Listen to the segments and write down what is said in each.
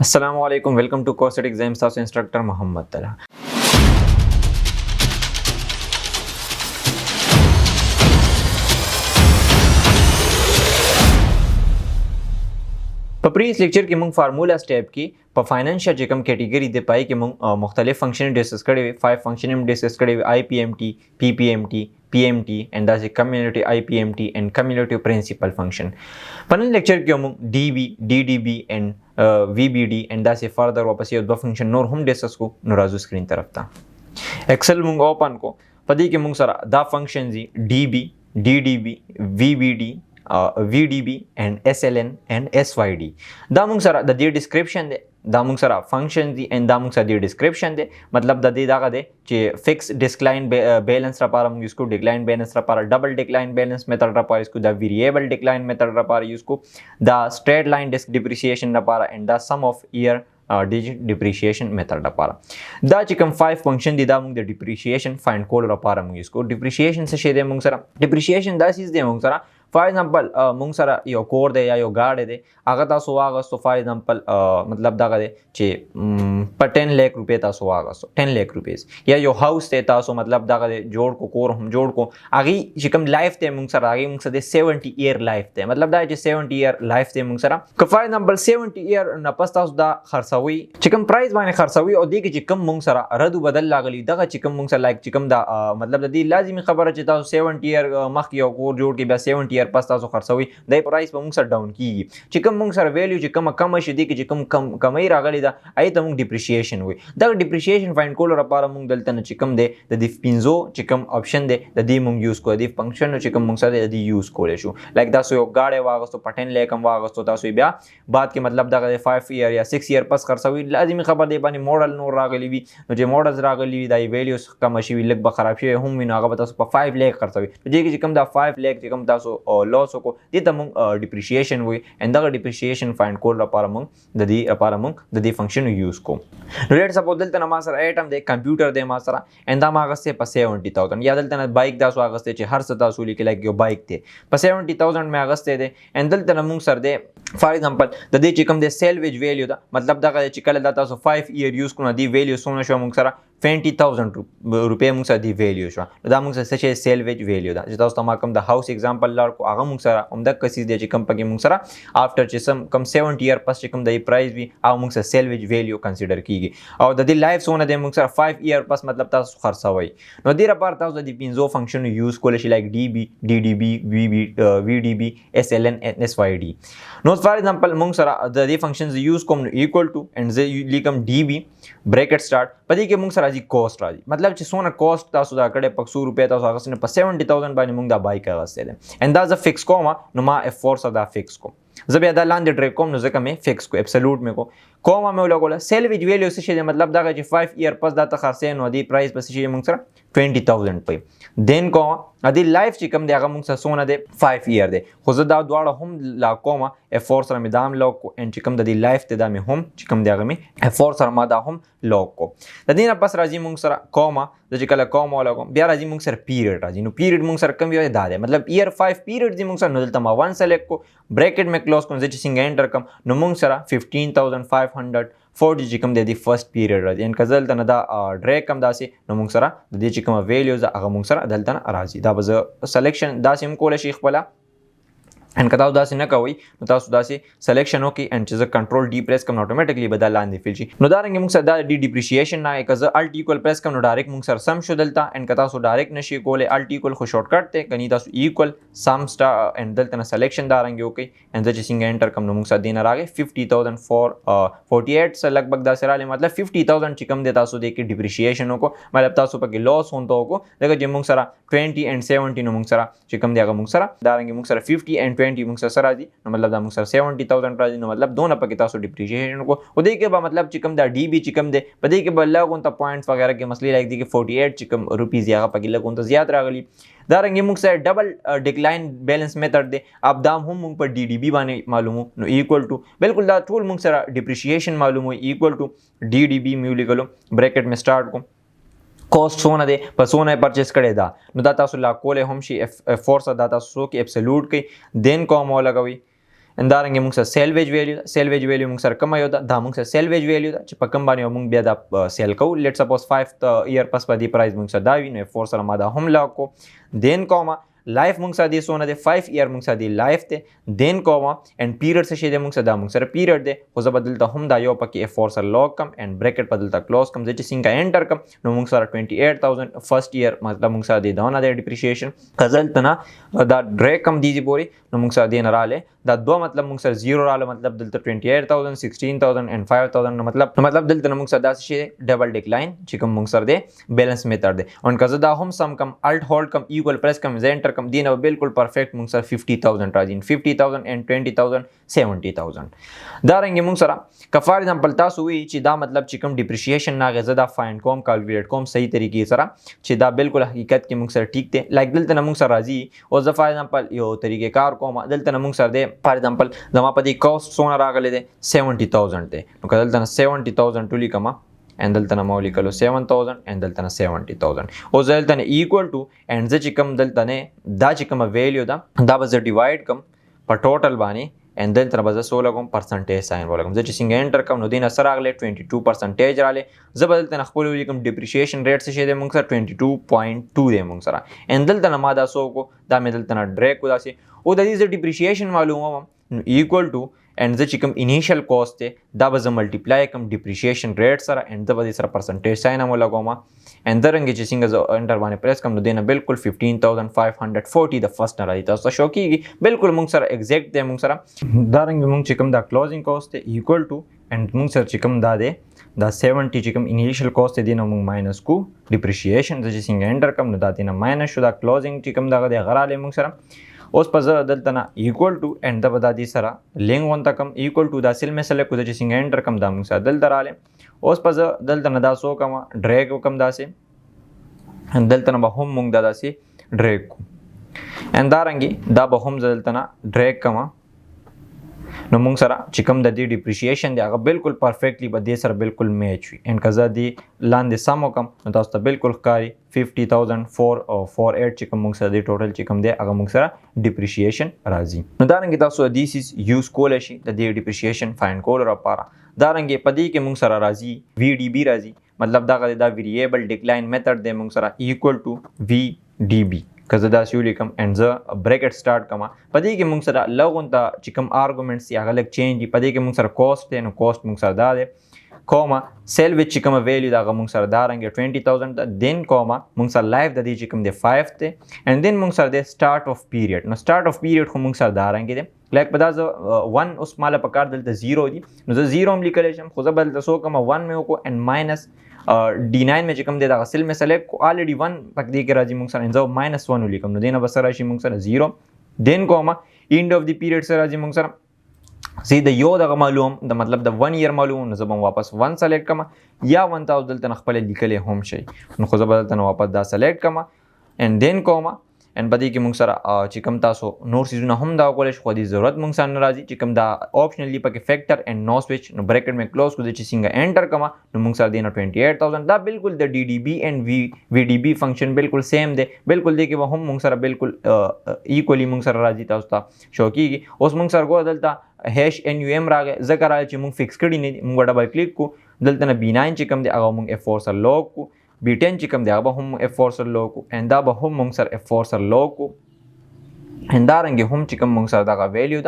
अस्सलामुअलैकुम welcome to course exam सास इंस्ट्रक्टर मोहम्मद तला। په پریس لیکچر کې موږ فارمولا سټیپ کې په فاینانشل چې کوم کیټګری دی پای کې موږ مختلف فنکشن ډیسکس کړي وي 5 فنکشن ډیسکس کړي وي آی پی ایم ټي پی پی ایم ټي پی ایم ټي اینڈ داسې کمیولټیو آی پی ایم ټي اینڈ کمیولټیو پرنسپل فنکشن په نن لیکچر کې موږ ډي بي ډي ډي بي اینڈ وی بي ډي اینڈ داسې فردر واپس یو دوه فنکشن نور هم ډیسکس کو نو راځو سکرین طرف ته ایکسل موږ اوپن کو په دې کې موږ سره دا فنکشن دي ډي بي ډي ډي بي وی بي ډي VDB and SLN and SYD دا موږ سره د دې ډسکرپشن دی دا موږ سره فنکشن دي and دا موږ سره د ډسکرپشن دی مطلب د دې دغه دی چې فکس ډسکلاین بیلنس لپاره موږ یوز کو ډیکلاین بیلنس لپاره ډبل ډیکلاین بیلنس میتھډ لپاره یوز کو دا ویریبل ډیکلاین میتھډ لپاره یوز کو دا سټریټ لاین ډیپریسیشن لپاره and دا سم اف ایئر ډیجیټ ډیپریشیشن میتھډ لپاره دا چې کوم 5 فنکشن دي دا موږ د ډیپریشیشن فایند کول لپاره موږ یوز کو ډیپریشیشن څه شی دی موږ سره ډیپریشیشن دا چیز دی موږ سره فار ایگزامپل موږ سره یو کور دی یا یو گاډی دی هغه تاسو واغستو فار ایگزامپل مطلب دغه دی چې په 10 لک روپۍ تاسو واغستو 10 لک روپیز یا یو هاوس دی تاسو مطلب دغه دی جوړ کو کور هم جوړ کو هغه چې کوم لایف دی موږ سره هغه موږ سره 70 ایئر لایف دی مطلب دا چې 70 ایئر لایف دی موږ سره که فار ایگزامپل 70 ایئر نه پس تاسو دا خرڅوي چې کوم پرایس باندې خرڅوي او دغه چې کوم موږ سره رد بدل لاغلی دغه چې کوم موږ سره لایک چې کوم دا مطلب د دې لازمي خبره چې تاسو 70 ایئر مخکې یو کور جوړ کې بیا 70 ایئر پس تاسو خرڅوي د پرایس په موږ سره ډاون کیږي چې کوم موږ سره ویلیو چې کم شي دي چې کوم کمای راغلی دا آی ته موږ ډیپریشیشن وي دا ډیپریشیشن فایند کول لپاره موږ دلته نه چې کوم دی د دې پینزو چې کوم اپشن دی د دې موږ یوز کوو د فنکشن چې کوم موږ سره د دې یوز کولای شو لایک تاسو یو گاډي واغستو په 10 لک هم واغستو تاسو بیا بعد کې مطلب دا 5 ایئر یا 6 ایئر پس خرڅوي لازمي خبر دی باندې موډل نور راغلی وي نو چې موډلز راغلی وي دا ویلیوز کم شي لک به خراب شي هم وینو هغه تاسو په 5 لک خرڅوي چې کوم دا 5 لک چې کوم تاسو لاس وکړو دې ته موږ ډیپریشیشن وي and دا ډیپریشیشن فایند کول لپاره موږ د دې فنکشن یوز کوو نو لیټ سپوز دلته ما سره ایټم دی کمپیوټر دی ما سره and دا ما غسته په 70000 یا دلته بایک تاسو غسته چې هر څه تاسو لیکل لایک یو بایک دی په 70000 مې غسته دی and دلته موږ سره دی فار ایگزامپل د دې چې کوم دی سیلویج ویلیو دا مطلب دا چې کله دا تاسو 5 ایئر یوز کړو دی ویلیو سونه شو موږ سره 20000 روپے موږ سره دی ویلیو شو دا موږ سره څه سیلویج ویلیو دا چې تاسو ما کوم د هاوس ایگزامپل لار کو هغه موږ سره هم د کسي دی چې کوم پکې موږ سره افټر چې کم 70 ایئر پس چې کوم د پرایس وي او موږ سره سیلویج ویلیو کنسیډر کیږي او د دې لایف سونه د موږ سره 5 ایئر پس مطلب تاسو خرڅوي نو دې لپاره تاسو د پینزو فنکشن یوز کول شي لایک ډي بي ډي ډي بي وی ډي بي اس ال ان اس واي ډي نو فار ایگزامپل موږ سره د دې فنکشنز یوز کوم ایکوال ټو اند زه لیکم ډي بي بریکټ سٹارټ پدې کې موږ سره راځي کوست راځي مطلب چې سونه کوست تاسو دا کړه په 100 روپیا تاسو هغه سره په 70000 باندې موږ دا بای کاغسته ده اند دا ز فکس کوم نو ما اف فورس دا فکس کوم زه بیا دا لاندې ډریک کوم نو ځکه مې فکس کو ابسولوټ مې کو کومه مې ولګوله سیلویج ویلیو څه شي مطلب دا چې 5 ایئر پس دا ته خرڅې نو دی پرایس پس شي موږ سره 20000 پي دین کوم ادي لایف چې کوم دی هغه موږ سره سونه دی 5 ایئر دی خو زه دا دواړه هم لا کوم اف فور سره مې دام لوک کو ان چې کوم د دی لایف ته دا مې هم چې کوم دی هغه مې اف فور سره ما دا هم لوک کو د دې نه پس راځي موږ سره کوم د چې کله کوم ولګم بیا راځي موږ سره پیریډ راځي نو پیریډ موږ سره کوم وی دا دی مطلب ایئر 5 پیریډ دی موږ سره نو دلته ما 1 سلیکټ کو بریکټ مې کلوز کوم چې څنګه انټر کوم نو موږ سره 15540 چې کوم دی فرست پیریډ راځي ان کزل ته دا ډریک کوم داسې نو موږ سره د دې چې کوم ویلیوز هغه موږ سره دلته راځي دا به سلیکشن داسې هم کول شي خپل ان کدا داسې نه کوي نو تاسو داسې سلیکشن وکي ان چې کنټرول ډی پریس کوم اتوماتیکلی بدل لاندې فیل شي نو دا رنګ موږ سره دا ډی ډیپریشیشن نه کزه الټ ایکوال پریس کوم نو ډایرکټ موږ سره سم شو دلته ان کدا تاسو ډایرکټ نشي کولای الټ ایکوال خو شارټ کټ ته کني تاسو ایکوال سم سٹار ان دلته سلیکشن دا رنګ وکي ان چې څنګه انټر کوم نو موږ سره دینه راغی 50000 فور 48 سره لګبګ دا سره مطلب 50000 چې کوم دی تاسو د کې ډیپریشیشن وکړو مطلب تاسو پکې لاس هونته وکړو دغه چې موږ سره 20 and 70 نو موږ سره چې کوم دی هغه موږ سره دا رنګ موږ سره 50 and 20 موږ سره نو مطلب دا موږ سره 70000 راځي نو مطلب دونه پکې تاسو ډیپریشیشن کو او دې کې به مطلب چې کوم دا ډي بي چې کوم دی په دې کې به لګون ته پوینټس وغیرہ کې مسلې لایک دي کې 48 چې کوم روپیز یا پکې لګون ته زیات راغلي دا رنګ موږ سره ډبل ډیکلاین بیلنس میتھډ دی اب دا هم موږ په ډي ډي بي باندې معلومو نو ایکوال ټو بالکل دا ټول موږ سره ډیپریشیشن معلومو ایکوال ټو ډي ډي بي میو لیکلو بریکټ میں سٹارټ کو کوست سونه دی په سونه پرچیز کړی دا نو دا تاسو لا کولې هم شي فورس دا تاسو کې ابسولوټ کې دین کوم ولګوي ان دارنګ موږ سره سیلویج ویلیو موږ سره کوم یو دا موږ سره سیلویج ویلیو چې په کوم باندې موږ بیا دا سیل کوو لیټ سپوز 5 ایئر پس په دې پرایس موږ سره دا وی نو فور سره ما دا هم لا کو دین کوما لایف موږ سره دی سونه دی 5 ایئر موږ سره دی لایف ته دین کوما اند پیریډ څه شي دی موږ سره دا موږ سره پیریډ دی خو زه بدلته هم دا یو پکې F4 سره لوګ کم اند بریکټ بدلته کلوز کم چې څنګه انټر کم نو موږ سره 28000 فرست ایئر مطلب موږ سره دی دا دی ډیپریشیشن کزلته نه دا ډریک کم دیږي پوری نو موږ سره دی نه رااله دا دو مطلب موږ سره 0 رااله مطلب دلته 28000 16000 and 5000 نو مطلب دلته موږ سره دا شي ډبل ډیکلاین چې کوم موږ سره دی بیلانس میتھډ دی اون کزه دا هم سم کم الټ هولډ کم ایکوال پریس کم زینټر کم دی نو بالکل پرفیکٹ موږ سره 50000 راځي 50000 and 20000 70000 دا رنګ موږ سره که فار ایگزامپل تاسو وی چې دا مطلب چې کوم ډیپریشیشن ناغه زدا فایند کوم کیلکولیټ کوم صحیح طریقې سره چې دا بالکل حقیقت کې موږ سره ټیک دی لایک دلته موږ سره راځي او زه فار ایگزامپل یو طریقې کار کوم دلته موږ سره دی فار ایگزامپل زما په دې کاست سونه راغلی دی 70000 دی نو که دلته 70000 ټولي کما and دلته مو لیکلو 7000 and دلته 70000 او دلته equal to and چې کوم دلته دا چې کوم ویلیو دا به زه ډیوایډ کوم په ټوټل باندې and دلته به زه 16 کوم پرسنټیج ساين ولګم زه چې څنګه انټر کوم نو دین اثر راغلی 22% راغلی زه بدلته خپل لیکم ډیپریشیشن ریټ څه دی موږ سره 22.2 دی موږ سره and دلته ما دا سو کو دا مې دلته ډریک کو داسي او د دې ډیپریشیشن معلومه نو equal to and زه چې کوم انیشل کاست دی دا به زه ملټیپلای کوم ډیپریشیشن ریټ سره and زه به سره پرسنټیج ساين هم لګوم and درنګ چې څنګه زه انټر باندې پریس کوم نو دینه بالکل 15540 د فرست نه راځي تاسو شو کیږي بالکل موږ سره ایگزیکټ دی موږ سره درنګ موږ چې کوم دا کلوزینګ کاست دی equal to and موږ سره چې کوم دا دی دا 70 چې کوم انیشل کاست دی نو موږ ماینس کو ډیپریشیشن زه چې څنګه انټر کوم نو دا دینه ماینس شو دا کلوزینګ چې کوم دا غراله موږ سره اوس په زه دلته نه equal to and د بدا دي سره لینګ وان تکم equal to دا سیل مې سلیکټ کو چې څنګه انټر کم دا موږ سره دلته رااله اوس په زه دلته نه دا سو کم ډریګ وکم داسې دلته نه به هم موږ دا داسې ډریګ کو and دا رنګي دا به هم دلته نه ډریګ کما نو موږ سره چې کوم د دې ډیپریشیشن دی هغه بالکل پرفیکټلی به دې سره بالکل میچ وي and کزه دی لاندې سم وکم نو تاسو ته بالکل ښکاري 50048 چې کوم موږ سره دی ټوټل چې کوم دی هغه موږ سره ډیپریشیشن راځي نو دا رنګ تاسو دیس از یوز کول شي د دې ډیپریشیشن فایند کول لپاره دا رنګ په دې کې موږ سره راځي VDB راځي مطلب دا ویریبل ډیکلاین میتھډ دی موږ سره equal to VDB کزه دا شو لیکم and زه بریکټ سٹارټ کما پدې کې موږ سره لغون ته چې کوم آرګومنټس یا غلط چینج دي پدې کې موږ سره کوست دی نو کوست موږ سره دا دی کوما سیل وچ چې کوم ویلیو دا موږ سره دا رنګ 20000 دین کوما موږ سره لایف د دې چې کوم دی 5 دی and دین موږ سره دی سٹارټ اف پیریډ نو سٹارټ اف پیریډ خو موږ سره دا رنګ دی لایک په دا 1 اوس مالا په کار دلته 0 دی نو زه 0 هم لیکلی شم خو زه بل تاسو کوم 1 مې وکړو and ماینس D9 में چې کوم دی دا غسل مې سلیکټ کو الریډي 1 پک دی کې راځي موږ سره انځو -1 ولیکم نو دینه بس راشي موږ سره 0 دین کوما اینډ اف دی پیریډ سره راځي موږ سره سی د یو دغه معلوم د مطلب د 1 ایئر معلوم نو زبم واپس 1 سلیکټ کما یا 1000 دلته خپل لیکلې هم شي نو خو زبر دلته واپس دا سلیکټ کما and دین کوما and بدی کې موږ سره چې کوم تاسو نور سيزونه هم دا کولای شو خو دې ضرورت موږ سره ناراضي چې کوم دا آپشنلی پکې فیکټر and نو سویچ نو بریکټ میں کلوز کو چې څنګه انټر کما نو موږ سره دینه 28000 دا بالکل د DDB and VDB فنکشن بالکل سیم دی بالکل دی کې هم موږ سره بالکل ایکولی موږ سره راځي تاسو ته شو کیږي اوس موږ سره ګور دلته #NUM راغی ذکر راځي چې موږ فکس کړی نه موږ ډبل کلیک کو دلته نه B9 چې کوم دی هغه موږ F4 سره لوګ کو B10 چې کوم دی هغه هم F4 سره لوګ کو and دا به هم موږ سره F4 سره لوګ کو and دا رنګ هم چې کوم موږ سره دا ویلیو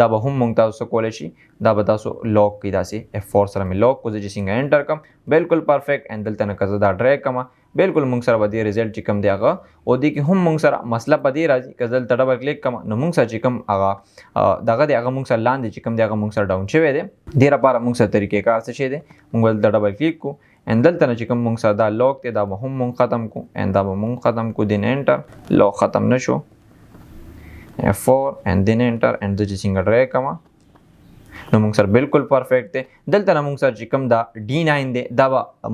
دا به هم موږ تاسو کولای شي دا به تاسو لوګ کی داسې F4 سره مې لوګ کو چې څنګه انټر کم بالکل پرفیکټ and دلته نه کزه دا ډریګ کما بالکل موږ سره به ریزلټ چې کوم دی هغه او دې کې هم موږ سره مسله پدې راځي کزل ته ډبل کلیک کما نو موږ سره چې کوم هغه دغه دی هغه موږ سره لاندې چې کوم دی هغه موږ سره ډاون شوی دی ډیره لپاره موږ سره طریقې کار څه شي دی موږ ول ډبل کلیک کو and دلته نه چې کوم موږ سره دا لوګ ته دا به هم موږ ختم کو and دا به موږ ختم کو دین انټر لوګ ختم نشو F4 and then enter and the څنګه ډریګ کما نو موږ سره بالکل پرفیکټ دی. دلته نه موږ سره چې کوم دا D9 دی دا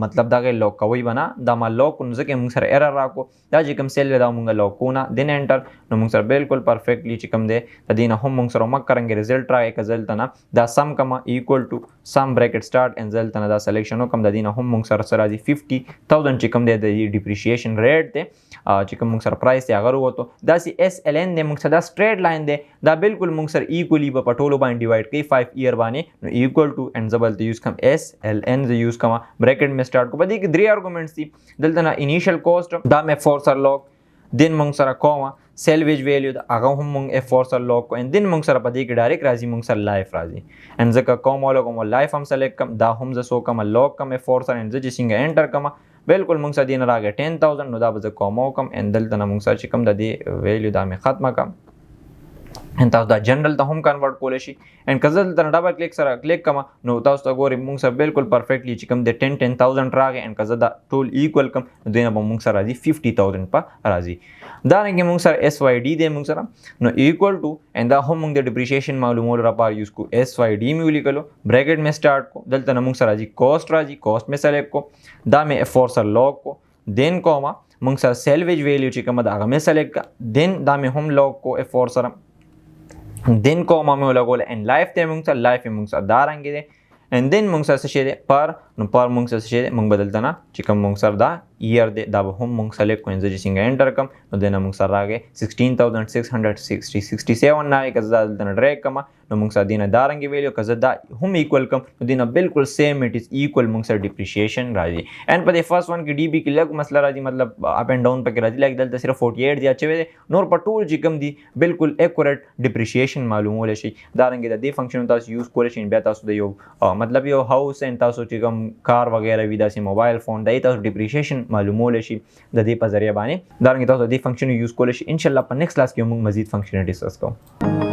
مطلب دغه لوک کوي بنا دا ما لوک نو ځکه موږ سره ایرر راکو دا چې کوم سیل دا موږ لوکونه دین انټر نو موږ سره بالکل پرفیکټلی چې کوم دی د دینه هم موږ سره مک کرانګي رزلټ راغی کزلته نه دا سم کما ایکوال ټو سم بریکټ سٹارټ ان زلته نه دا سلیکشن وکم د دینه هم موږ سره سره دی 50000 چې کوم دی د ډیپریشیشن ریټ دی چې کوم موږ سره پرایس دی هغه وروته دا سی SLN دی موږ سره دا سټریټ لاین دی دا بالکل موږ سره ایکولی په ټولو باندې ډیوایډ کوي 5 ایئر باندې نو ایکوال ټو ان زبل ته یوز کوم SLN ز یوز کما بریکټ می سٹارټ کو په دې کې 3 ارګومنټس دي دلته نه انیشل کوست دا مې فور سره لوک دین موږ سره کومه سیلویج ویلیو دا هغه هم موږ F4 سره لوک کو ان دین موږ سره په دې کې ډایرکټ راځي موږ سره لایف راځي ان ځکه کوم کوم لایف هم سلیکټ کم دا هم ز سو کم لوک کم F4 سره ان ځ چې څنګه انټر کم بالکل موږ سره دین راغی 10000 نو دا به کوم کم ان دلته موږ سره چې کم د دې ویلیو دا مې ختمه کم ان تاسو دا جنرال ته هم کنورټ کول شي ان کزل ته ډبل کلیک سره کلیک کما نو تاسو ته ګوري موږ سره بالکل پرفیکټلی چې کوم د 10000 راغی ان کزل دا ټول ایکوال کم دینه به موږ سره راځي 50000 په راځي دا رنګ موږ سره SYD دی موږ سره نو ایکوال ټو ان دا هم موږ د ډیپریشیشن معلومول را پار یوز کو SYD می ولیکلو بریکټ می سٹارټ کو دلته موږ سره راځي کوست می سلیکټ کو دا می F4 سره لوک کو دین کوما موږ سره سیلویج ویلیو چې کوم دا هغه می سلیکټ دین دا می هم لوک کو F4 سره دین کوم مې ولګول ان لایف ته موږ سره لایف موږ سره دا رنګ دی ان دین موږ سره څه دی پر نو پر موږ سره څه دی موږ بدلته نه چې کوم موږ سره دا ایئر دی دا به هم موږ سلیکټ کوو چې څنګه انټر کوم نو دین موږ سره راغی 16667 نه کزه دلته ډریګ کما نو موږ سره دینه دا رنګ ویلیو کزه دا هم ایکوال کم نو دینه بالکل سیم اټ از ایکوال موږ سره ډیپریشیشن راځي ان په دې فرست ون کې DB کې لګ مسله راځي مطلب اپ اینڈ ډاون پکې راځي لکه دلته صرف 48 دی اچوي نور په ټول چې کوم دی بالکل ایکوریټ ډیپریشیشن معلومول شي دا رنګ د دې فنکشن تاسو یوز کول شي بیا تاسو د یو مطلب یو هاوس ان تاسو چې کوم کار وغیرہ وی داسې موبایل فون دای تاسو ډیپریشیشن معلومول شي د دې په ذریعہ باندې دا رنګ تاسو د دې فنکشن یوز کول شي ان شاء الله په نیکسٹ کلاس کې موږ مزید فنکشن ډیسکس کوو